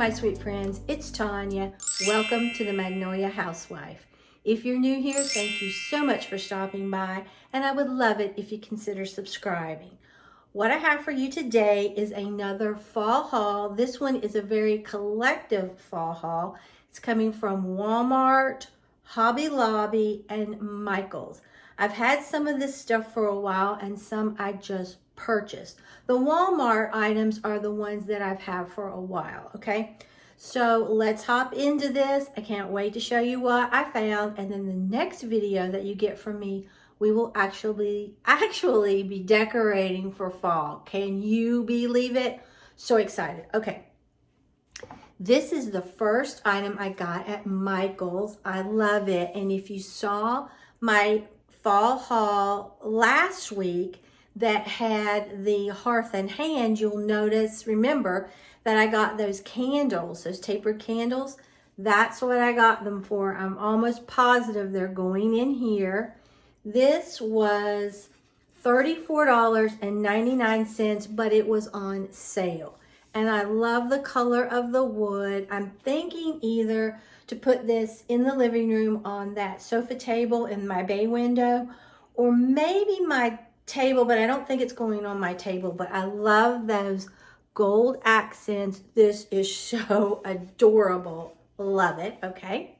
my sweet friends, it's Tanya. Welcome to the Magnolia Housewife. If you're new here, thank you so much for stopping by, and I would love it if you consider subscribing. What I have for you today is another fall haul. This one is a very collective fall haul. It's coming from Walmart, Hobby Lobby, and Michael's. I've had some of this stuff for a while and some I just purchased. The Walmart items are the ones that I've had for a while, okay? So let's hop into this. I can't wait to show you what I found, and then the next video that you get from me, we will actually be decorating for fall. Can you believe it? So excited. Okay. This is the first item I got at Michael's. I love it. And if you saw my fall haul last week that had the hearth and hand, you'll notice, remember, that I got those candles, those tapered candles. That's what I got them for. I'm almost positive they're going in here. This was $34.99, but it was on sale. And I love the color of the wood. I'm thinking either to put this in the living room on that sofa table in my bay window, or maybe my table, but I don't think it's going on my table. But I love those gold accents. This is so adorable. Love it. Okay.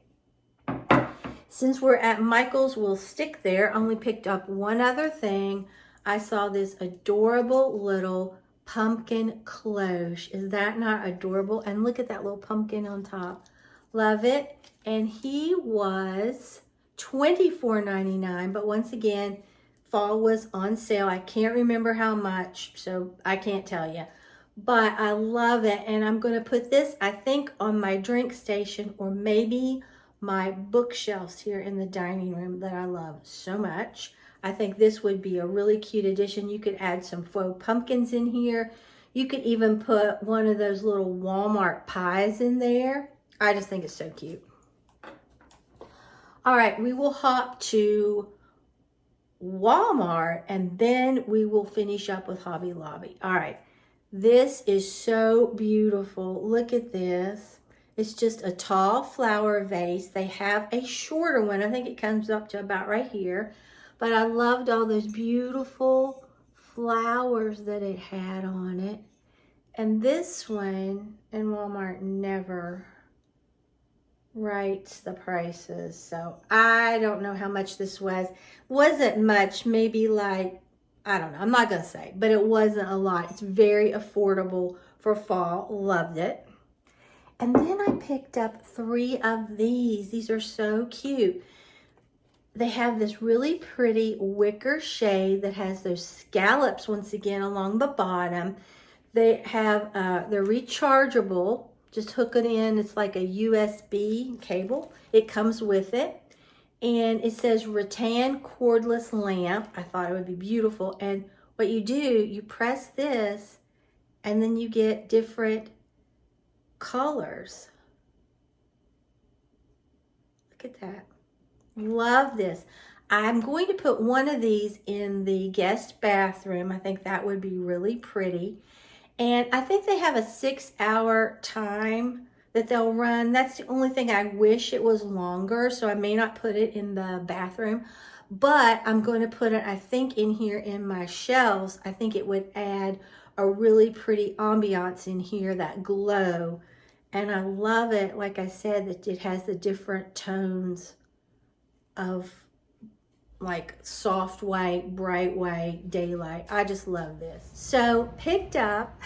Since we're at Michael's, we'll stick there. Only picked up one other thing. I saw this adorable little pumpkin cloche. Is that not adorable? And look at that little pumpkin on top. Love it. And he was $24.99, but once again, fall was on sale. I can't remember how much, so I can't tell you. But I love it, and I'm going to put this, I think, on my drink station or maybe my bookshelves here in the dining room that I love so much. I think this would be a really cute addition. You could add some faux pumpkins in here. You could even put one of those little Walmart pies in there. I just think it's so cute. All right, we will hop to Walmart and then we will finish up with Hobby Lobby. All right, this is so beautiful. Look at this. It's just a tall flower vase. They have a shorter one. I think it comes up to about right here. But I loved all those beautiful flowers that it had on it. And this one, and Walmart never writes the prices. So I don't know how much this was. Wasn't much, maybe like, I don't know. I'm not going to say, but it wasn't a lot. It's very affordable for fall. Loved it. And then I picked up 3 of these. These are so cute. They have this really pretty wicker shade that has those scallops once again along the bottom. They have, they're rechargeable. Just hook it in. It's like a USB cable. It comes with it. And it says rattan cordless lamp. I thought it would be beautiful. And what you do, you press this and then you get different colors. Look at that. Love this. I'm going to put one of these in the guest bathroom. I think that would be really pretty. And I think they have a 6-hour time that they'll run. That's the only thing. I wish it was longer, so I may not put it in the bathroom. But I'm going to put it, I think, in here in my shelves. I think it would add a really pretty ambiance in here, that glow. And I love it, like I said, that it has the different tones of like soft white, bright white, daylight. I just love this. So picked up,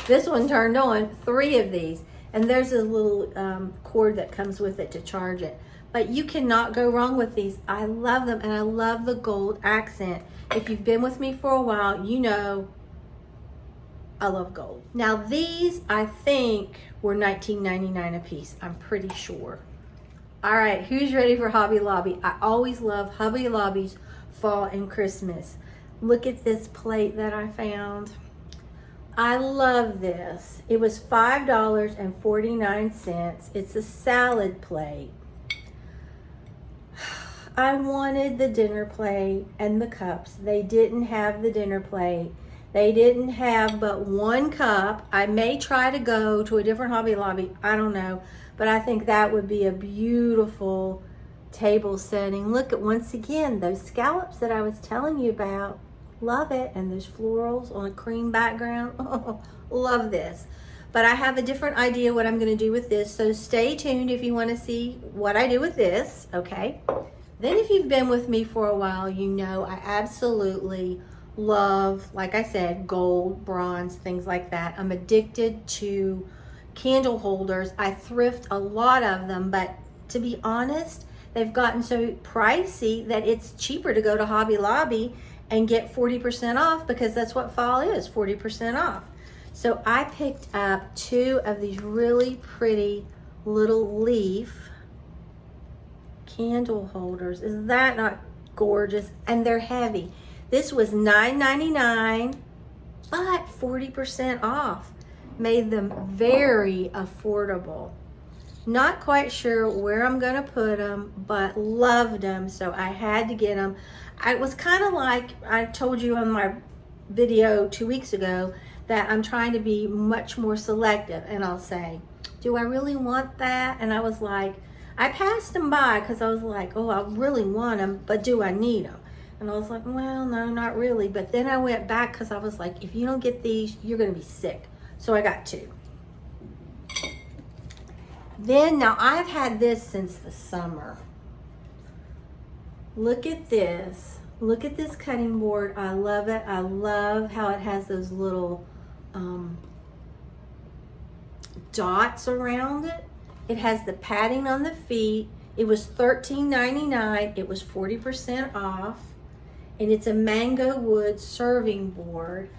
this one turned on, 3 of these. And there's a little cord that comes with it to charge it. But you cannot go wrong with these. I love them, and I love the gold accent. If you've been with me for a while, you know I love gold. Now these, I think, were $19.99 a piece. I'm pretty sure. All right, who's ready for Hobby Lobby? I always love Hobby Lobby's fall and Christmas. Look at this plate that I found. I love this. It was $5.49. It's a salad plate. I wanted the dinner plate and the cups. They didn't have the dinner plate. They didn't have but one cup. I may try to go to a different Hobby Lobby. I don't know. But I think that would be a beautiful table setting. Look at, once again, those scallops that I was telling you about. Love it. And those florals on a cream background. Oh, love this. But I have a different idea what I'm going to do with this. So stay tuned if you want to see what I do with this. Okay. Then if you've been with me for a while, you know I absolutely love, like I said, gold, bronze, things like that. I'm addicted to candle holders. I thrift a lot of them, but to be honest, they've gotten so pricey that it's cheaper to go to Hobby Lobby and get 40% off, because that's what fall is, 40% off. So I picked up 2 of these really pretty little leaf candle holders. Is that not gorgeous? And they're heavy. This was $9.99, but 40% off. Made them very affordable. Not quite sure where I'm gonna put them, but loved them, so I had to get them. I was kind of like I told you on my video 2 weeks ago that I'm trying to be much more selective, and I'll say, do I really want that? And I was like, I passed them by because I was like, oh, I really want them, but do I need them? And I was like, well, no, not really. But then I went back because I was like, if you don't get these, you're going to be sick. So I got 2. Then, now I've had this since the summer. Look at this. Look at this cutting board. I love it. I love how it has those little dots around it. It has the padding on the feet. It was $13.99. It was 40% off. And it's a mango wood serving board.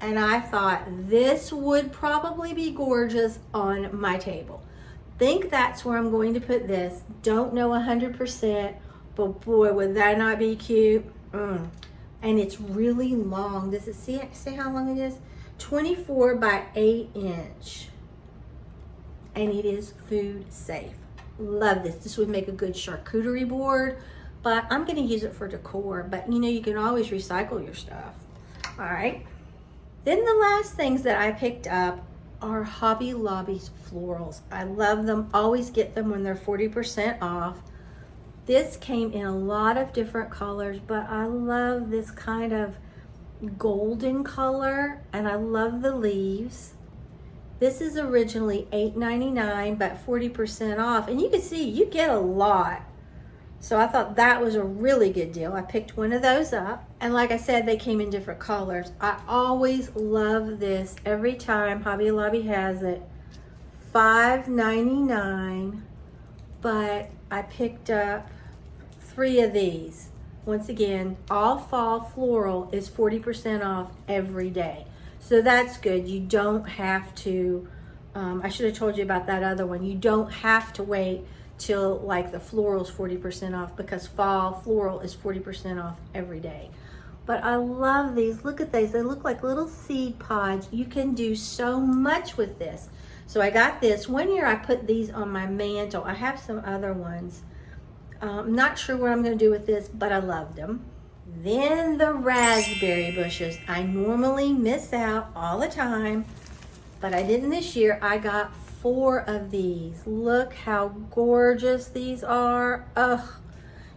And I thought this would probably be gorgeous on my table. Think that's where I'm going to put this. Don't know 100%, but boy, would that not be cute. And it's really long. Does it see how long it is? 24 by 8 inch. And it is food safe. Love this. This would make a good charcuterie board, but I'm going to use it for decor. But you know, you can always recycle your stuff. All right. Then the last things that I picked up are Hobby Lobby's florals. I love them. Always get them when they're 40% off. This came in a lot of different colors, but I love this kind of golden color, and I love the leaves. This is originally $8.99, but 40% off. And you can see you get a lot. So I thought that was a really good deal. I picked one of those up. And like I said, they came in different colors. I always love this every time Hobby Lobby has it. $5.99, but I picked up 3 of these. Once again, all fall floral is 40% off every day. So that's good. You don't have to, I should have told you about that other one. You don't have to wait till like the floral's 40% off, because fall floral is 40% off every day. But I love these. Look at these. They look like little seed pods. You can do so much with this. So I got this. One year I put these on my mantle. I have some other ones. I'm not sure what I'm going to do with this, but I loved them. Then the raspberry bushes. I normally miss out all the time, but I didn't this year. I got 4 of these. Look how gorgeous these are. Ugh.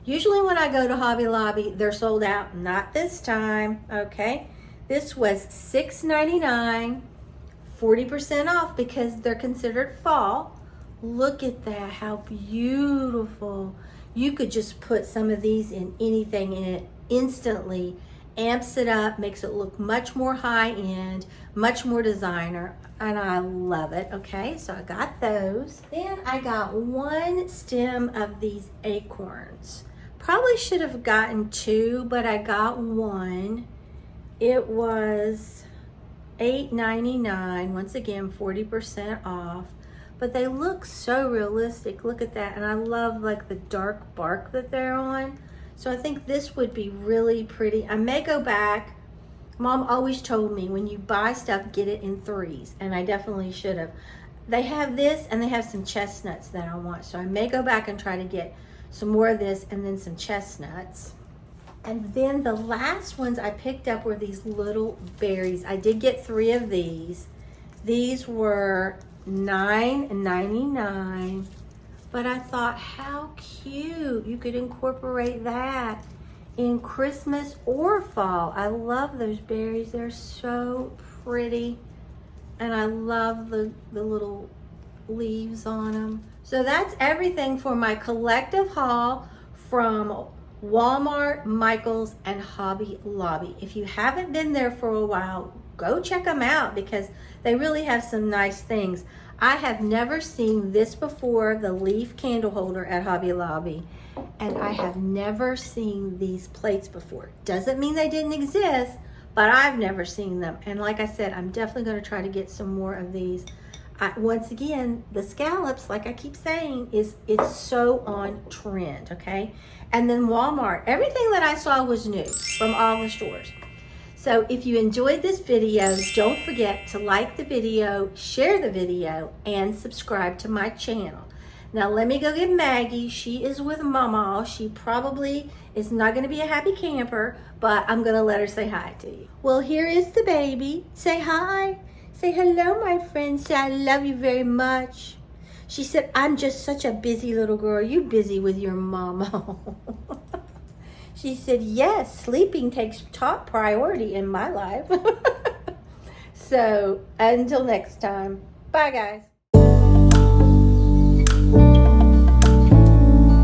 Usually when I go to Hobby Lobby, they're sold out. Not this time, okay? This was $6.99, 40% off because they're considered fall. Look at that, how beautiful. You could just put some of these in anything and it instantly amps it up, makes it look much more high-end, much more designer, and I love it. Okay, so I got those. Then I got 1 stem of these acorns. Probably should have gotten 2, but I got 1. It was $8.99, once again 40% off, but they look so realistic. Look at that, and I love like the dark bark that they're on. So I think this would be really pretty. I may go back. Mom always told me when you buy stuff, get it in 3s, and I definitely should have. They have this, and they have some chestnuts that I want, so I may go back and try to get some more of this and then some chestnuts. And then the last ones I picked up were these little berries. I did get 3 of these. These were $9.99, but I thought how cute. You could incorporate that in Christmas or fall. I love those berries. They're so pretty. And I love the little leaves on them. So that's everything for my collective haul from Walmart, Michael's, and Hobby Lobby. If you haven't been there for a while, go check them out because they really have some nice things. I have never seen this before, the leaf candle holder at Hobby Lobby, and I have never seen these plates before. Doesn't mean they didn't exist, but I've never seen them. And like I said, I'm definitely going to try to get some more of these. Once again, the scallops, like I keep saying, it's so on trend, okay? And then Walmart, everything that I saw was new from all the stores. So if you enjoyed this video, don't forget to like the video, share the video, and subscribe to my channel. Now let me go get Maggie. She is with Mama. She probably is not going to be a happy camper, but I'm going to let her say hi to you. Well, here is the baby. Say hi. Say hello, my friend. Say I love you very much. She said, I'm just such a busy little girl. You busy with your mama. She said, yes, sleeping takes top priority in my life. So until next time, bye guys.